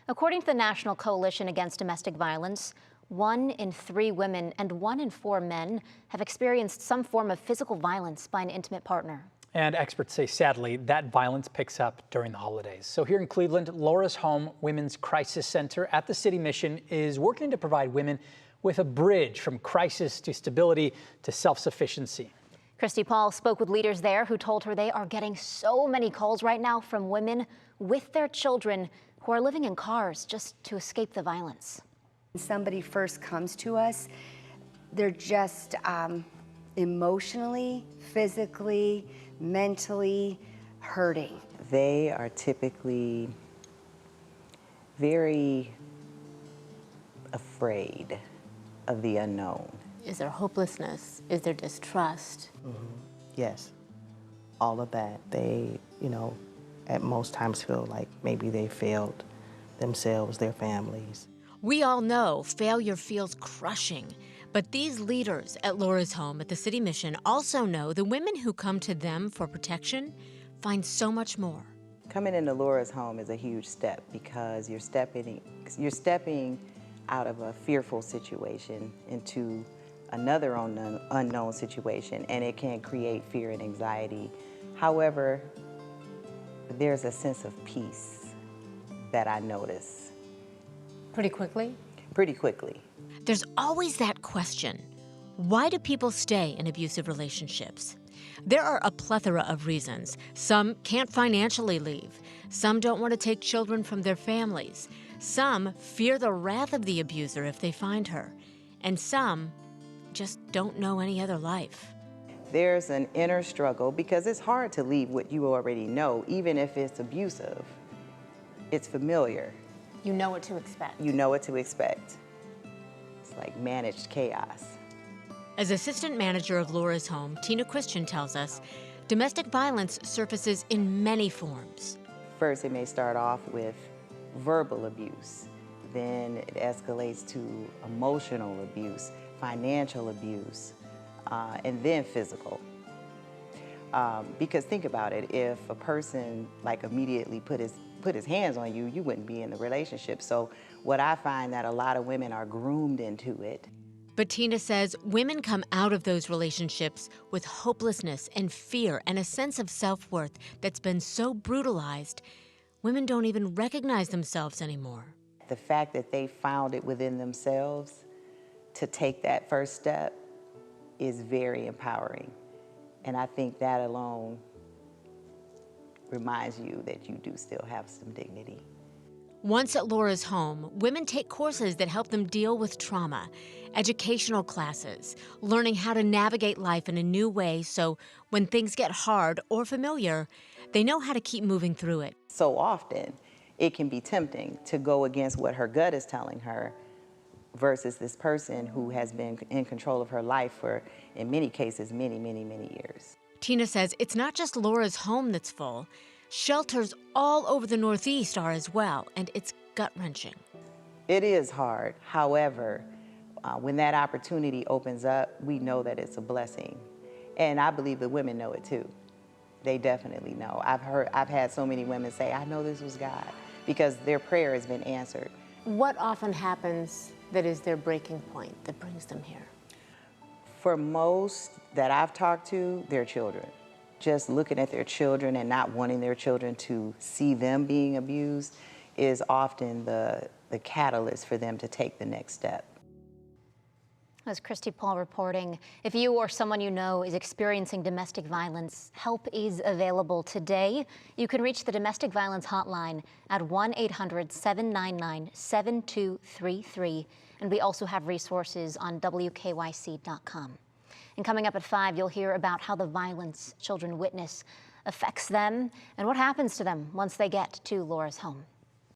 According to the National Coalition Against Domestic Violence, 1 in 3 women and 1 in 4 men have experienced some form of physical violence by an intimate partner. And experts say, sadly, that violence picks up during the holidays. So here in Cleveland, Laura's Home Women's Crisis Center at the City Mission is working to provide women with a bridge from crisis to stability to self-sufficiency. Christy Paul spoke with leaders there who told her they are getting so many calls right now from women with their children who are living in cars just to escape the violence. When somebody first comes to us, they're just emotionally, physically, mentally hurting. They are typically very afraid of the unknown. Is there hopelessness? Is there distrust? Yes, all of that. They, at most times feel like maybe they failed themselves, their families. We all know failure feels crushing, but these leaders at Laura's Home at the City Mission also know the women who come to them for protection find so much more. Coming into Laura's Home is a huge step because you're stepping out of a fearful situation into another unknown situation, and it can create fear and anxiety. However, there's a sense of peace that I notice. Pretty quickly? Pretty quickly. There's always that question. Why do people stay in abusive relationships? There are a plethora of reasons. Some can't financially leave. Some don't want to take children from their families. Some fear the wrath of the abuser if they find her. And some just don't know any other life. There's an inner struggle because it's hard to leave what you already know, even if it's abusive. It's familiar. You know what to expect. You know what to expect. It's like managed chaos. As assistant manager of Laura's Home, Tina Christian tells us, domestic violence surfaces in many forms. First, it may start off with verbal abuse. Then it escalates to emotional abuse, financial abuse, and then physical. Because think about it, if a person immediately put his hands on you, you wouldn't be in the relationship. So what I find that a lot of women are groomed into it. But Tina says women come out of those relationships with hopelessness and fear and a sense of self-worth that's been so brutalized, women don't even recognize themselves anymore. The fact that they found it within themselves to take that first step is very empowering. And I think that alone reminds you that you do still have some dignity. Once at Laura's Home, women take courses that help them deal with trauma, educational classes, learning how to navigate life in a new way so when things get hard or familiar, they know how to keep moving through it. So often, it can be tempting to go against what her gut is telling her versus this person who has been in control of her life for, in many cases, many, many, many years. Tina says it's not just Laura's Home that's full. Shelters all over the Northeast are as well, and it's gut-wrenching. It is hard. However, when that opportunity opens up, we know that it's a blessing. And I believe the women know it too. They definitely know. I've had so many women say, I know this was God, because their prayer has been answered. What often happens that is their breaking point that brings them here? For most that I've talked to, their children. Just looking at their children and not wanting their children to see them being abused is often the catalyst for them to take the next step. As Christy Paul reporting, if you or someone you know is experiencing domestic violence, help is available today. You can reach the domestic violence hotline at 1-800-799-7233. And we also have resources on WKYC.com. And coming up at 5, you'll hear about how the violence children witness affects them and what happens to them once they get to Laura's Home.